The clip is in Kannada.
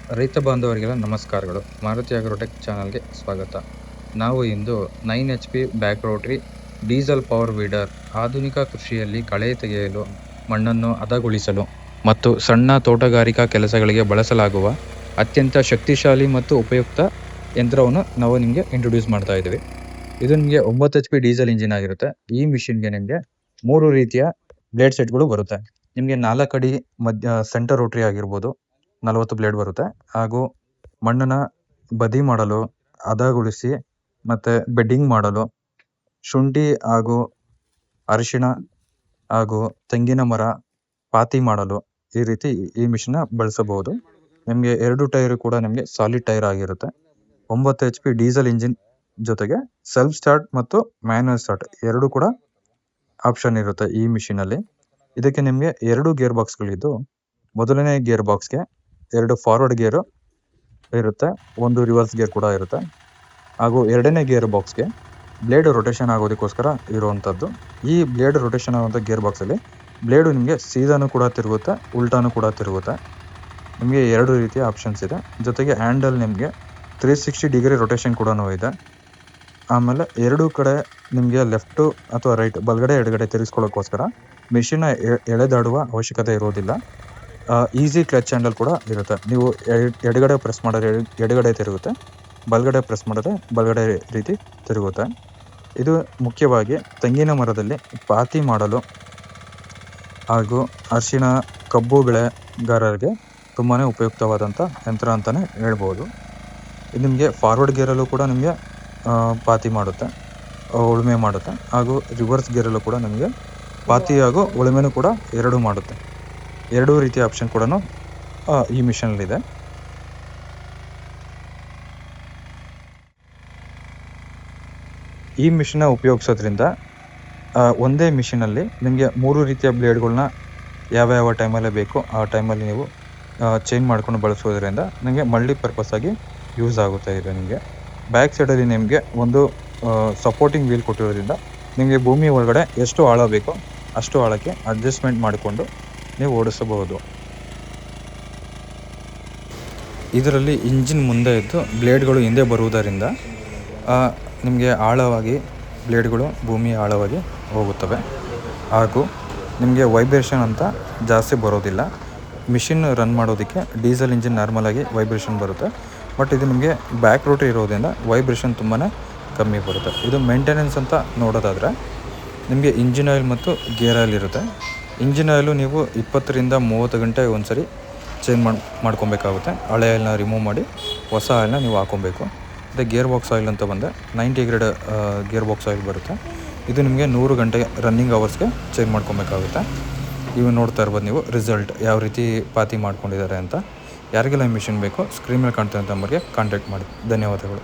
ರೈತ ಬಾಂಧವರಿಗೆಲ್ಲ ನಮಸ್ಕಾರಗಳು. ಮಾರುತಿ ಅಗ್ರೋಟೆಕ್ ಚಾನಲ್‌ಗೆ ಸ್ವಾಗತ. ನಾವು ಇಂದು 9 HP back Rotary diesel power weeder ಆಧುನಿಕ ಕೃಷಿಯಲ್ಲಿ ಕಳೆ ತೆಗೆಯಲು, ಮಣ್ಣನ್ನು ಹದಗೊಳಿಸಲು ಮತ್ತು ಸಣ್ಣ ತೋಟಗಾರಿಕಾ ಕೆಲಸಗಳಿಗೆ ಬಳಸಲಾಗುವ ಅತ್ಯಂತ ಶಕ್ತಿಶಾಲಿ ಮತ್ತು ಉಪಯುಕ್ತ ಯಂತ್ರವನ್ನು ನಾವು ನಿಮಗೆ ಇಂಟ್ರೊಡ್ಯೂಸ್ ಮಾಡ್ತಾ ಇದ್ದೀವಿ. ಇದು ನಿಮಗೆ 9 ಎಚ್‌ಪಿ ಡೀಸೆಲ್ ಇಂಜಿನ್ ಆಗಿರುತ್ತೆ. ಈ ಮಿಷಿನ್‌ಗೆ ನಿಮಗೆ 3 ರೀತಿಯ ಬ್ಲೇಡ್ ಸೆಟ್‌ಗಳು ಬರುತ್ತೆ. ನಿಮಗೆ 4 ಅಡಿ ಸೆಂಟರ್ ರೋಟರಿ ಆಗಿರ್ಬೋದು, 40 ಬ್ಲೇಡ್ ಬರುತ್ತೆ. ಹಾಗೂ ಮಣ್ಣನ್ನ ಬದಿ ಮಾಡಲು, ಹದಗೊಳಿಸಿ ಮತ್ತೆ ಬೆಡ್ಡಿಂಗ್ ಮಾಡಲು, ಶುಂಠಿ ಹಾಗೂ ಅರಿಶಿಣ ಹಾಗೂ ತೆಂಗಿನ ಮರ ಪಾತಿ ಮಾಡಲು ಈ ರೀತಿ ಈ ಮಿಷನ್ನ ಬಳಸಬಹುದು. ನಿಮಗೆ 2 ಟೈರ್ ಕೂಡ ನಿಮಗೆ ಸಾಲಿಡ್ ಟೈರ್ ಆಗಿರುತ್ತೆ. 9 ಎಚ್‌ಪಿ ಡೀಸೆಲ್ ಇಂಜಿನ್ ಜೊತೆಗೆ ಸೆಲ್ಫ್ ಸ್ಟಾರ್ಟ್ ಮತ್ತು ಮ್ಯಾನ್ಯುಯಲ್ ಸ್ಟಾರ್ಟ್ 2 ಕೂಡ ಆಪ್ಷನ್ ಇರುತ್ತೆ ಈ ಮಿಷಿನಲ್ಲಿ. ಇದಕ್ಕೆ ನಿಮಗೆ 2 ಗೇರ್ ಬಾಕ್ಸ್‌ಗಳಿದ್ದು, ಮೊದಲನೇ ಗೇರ್ ಬಾಕ್ಸ್‌ಗೆ 2 ಫಾರ್ವರ್ಡ್ ಗೇರು ಇರುತ್ತೆ, 1 ರಿವರ್ಸ್ ಗೇರ್ ಕೂಡ ಇರುತ್ತೆ. ಹಾಗೂ ಎರಡನೇ ಗೇರ್ ಬಾಕ್ಸ್‌ಗೆ ಬ್ಲೇಡ್ ರೊಟೇಷನ್ ಆಗೋದಕ್ಕೋಸ್ಕರ ಇರುವಂಥದ್ದು. ಈ ಬ್ಲೇಡ್ ರೊಟೇಷನ್ ಆಗುವಂಥ ಗೇರ್ ಬಾಕ್ಸಲ್ಲಿ ಬ್ಲೇಡು ನಿಮಗೆ ಸೀದಾನೂ ಕೂಡ ತಿರುಗುತ್ತೆ, ಉಲ್ಟಾನೂ ಕೂಡ ತಿರುಗುತ್ತೆ. ನಿಮಗೆ 2 ರೀತಿಯ ಆಪ್ಷನ್ಸ್ ಇದೆ. ಜೊತೆಗೆ ಹ್ಯಾಂಡಲ್ ನಿಮಗೆ 360 ಡಿಗ್ರಿ ರೊಟೇಷನ್ ಕೂಡ ಇದೆ. ಆಮೇಲೆ 2 ಕಡೆ ನಿಮಗೆ ಲೆಫ್ಟು ಅಥವಾ ರೈಟ್ ಬಲಗಡೆ ಎಡಗಡೆ ತಿರುಗಿಸ್ಕೊಳ್ಳೋಕ್ಕೋಸ್ಕರ ಮಿಷಿನ್ನ ಎಳೆದಾಡುವ ಅವಶ್ಯಕತೆ ಇರೋದಿಲ್ಲ. ಈಸಿ ಕ್ಲಚ್ ಹ್ಯಾಂಡಲ್ ಕೂಡ ಇರುತ್ತೆ. ನೀವು ಎಡಗಡೆ ಪ್ರೆಸ್ ಮಾಡಿದ್ರೆ ಎಡಗಡೆ ತಿರುಗುತ್ತೆ, ಬಲಗಡೆ ಪ್ರೆಸ್ ಮಾಡಿದ್ರೆ ಬಲಗಡೆ ರೀತಿ ತಿರುಗುತ್ತೆ. ಇದು ಮುಖ್ಯವಾಗಿ ತೆಂಗಿನ ಮರದಲ್ಲಿ ಪಾತಿ ಮಾಡಲು ಹಾಗೂ ಅರಿಶಿಣ, ಕಬ್ಬು ಬೆಳೆಗಾರರಿಗೆ ತುಂಬಾ ಉಪಯುಕ್ತವಾದಂಥ ಯಂತ್ರ ಅಂತಲೇ ಹೇಳ್ಬೋದು. ಇದು ನಿಮಗೆ ಫಾರ್ವರ್ಡ್ ಗೇರಲ್ಲೂ ಕೂಡ ನಿಮಗೆ ಪಾತಿ ಮಾಡುತ್ತೆ, ಉಳುಮೆ ಮಾಡುತ್ತೆ. ಹಾಗೂ ರಿವರ್ಸ್ ಗೇರಲ್ಲೂ ಕೂಡ ನಿಮಗೆ ಪಾತಿ ಹಾಗೂ ಉಳುಮೆನೂ ಕೂಡ 2 ಮಾಡುತ್ತೆ. 2 ರೀತಿಯ ಆಪ್ಷನ್ ಕೂಡ ಈ ಮಿಷನಲ್ಲಿದೆ. ಈ ಮಿಷನ್ನ ಉಪಯೋಗಿಸೋದ್ರಿಂದ ಒಂದೇ ಮಿಷಿನಲ್ಲಿ ನಿಮಗೆ 3 ರೀತಿಯ ಬ್ಲೇಡ್ಗಳನ್ನ ಯಾವ ಟೈಮಲ್ಲಿ ಬೇಕೋ ಆ ಟೈಮಲ್ಲಿ ನೀವು ಚೇಂಜ್ ಮಾಡ್ಕೊಂಡು ಬಳಸೋದ್ರಿಂದ ನಿಮಗೆ ಮಲ್ಟಿಪರ್ಪಸ್ ಆಗಿ ಯೂಸ್ ಆಗುತ್ತೆ. ಇದು ನಿಮಗೆ ಬ್ಯಾಕ್ ಸೈಡಲ್ಲಿ ನಿಮಗೆ ಒಂದು ಸಪೋರ್ಟಿಂಗ್ ವೀಲ್ ಕೊಟ್ಟಿರೋದ್ರಿಂದ ನಿಮಗೆ ಭೂಮಿ ಒಳಗಡೆ ಎಷ್ಟು ಆಳ ಬೇಕೋ ಅಷ್ಟು ಆಳಕ್ಕೆ ಅಡ್ಜಸ್ಟ್ಮೆಂಟ್ ಮಾಡಿಕೊಂಡು ನೀವು ಓಡಿಸಬಹುದು. ಇದರಲ್ಲಿ ಇಂಜಿನ್ ಮುಂದೆ ಇದ್ದು ಬ್ಲೇಡ್ಗಳು ಹಿಂದೆ ಬರುವುದರಿಂದ ನಿಮಗೆ ಆಳವಾಗಿ ಬ್ಲೇಡ್ಗಳು ಭೂಮಿ ಆಳವಾಗಿ ಹೋಗುತ್ತವೆ. ಹಾಗೂ ನಿಮಗೆ ವೈಬ್ರೇಷನ್ ಅಂತ ಜಾಸ್ತಿ ಬರೋದಿಲ್ಲ. ಮಿಷಿನ್ ರನ್ ಮಾಡೋದಕ್ಕೆ ಡೀಸೆಲ್ ಇಂಜಿನ್ ನಾರ್ಮಲಾಗಿ ವೈಬ್ರೇಷನ್ ಬರುತ್ತೆ. ಬಟ್ ಇದು ನಿಮಗೆ ಬ್ಯಾಕ್ ರೋಟರಿ ಇರೋದ್ರಿಂದ ವೈಬ್ರೇಷನ್ ತುಂಬಾ ಕಮ್ಮಿ ಬರುತ್ತೆ. ಇದು ಮೇಂಟೆನೆನ್ಸ್ ಅಂತ ನೋಡೋದಾದರೆ ನಿಮಗೆ ಇಂಜಿನ್ ಆಯಿಲ್ ಮತ್ತು ಗೇರ್ ಆಯಿಲ್ ಇರುತ್ತೆ. ಇಂಜಿನ್ ಆಯಿಲು ನೀವು 20 ರಿಂದ 30 ಗಂಟೆ ಒಂದ್ಸರಿ ಚೇಂಜ್ ಮಾಡ್ಕೊಬೇಕಾಗುತ್ತೆ. ಹಳೆ ಆಯಿಲ್ನ ರಿಮೂವ್ ಮಾಡಿ ಹೊಸ ಆಯಿಲ್ನ ನೀವು ಹಾಕೊಬೇಕು. ಅದೇ ಗೇರ್ ಬಾಕ್ಸ್ ಆಯಿಲ್ ಅಂತ ಬಂದರೆ 90 ಗ್ರೇಡ್ ಗೇರ್ ಬಾಕ್ಸ್ ಆಯಿಲ್ ಬರುತ್ತೆ. ಇದು ನಿಮಗೆ 100 ಗಂಟೆ ರನ್ನಿಂಗ್ ಅವರ್ಸ್ಗೆ ಚೇಂಜ್ ಮಾಡ್ಕೊಬೇಕಾಗುತ್ತೆ. ಇವು ನೋಡ್ತಾ ಇರ್ಬೋದು ನೀವು ರಿಸಲ್ಟ್ ಯಾವ ರೀತಿ ಪಾತಿ ಮಾಡ್ಕೊಂಡಿದ್ದಾರೆ ಅಂತ. ಯಾರಿಗೆಲ್ಲ ಮಿಷಿನ್ ಬೇಕು ಸ್ಕ್ರೀನ್ ಮೇಲೆ ಕಾಣ್ತಿರೋ ನಂಬರ್ಗೆ ಕಾಂಟ್ಯಾಕ್ಟ್ ಮಾಡಿ. ಧನ್ಯವಾದಗಳು.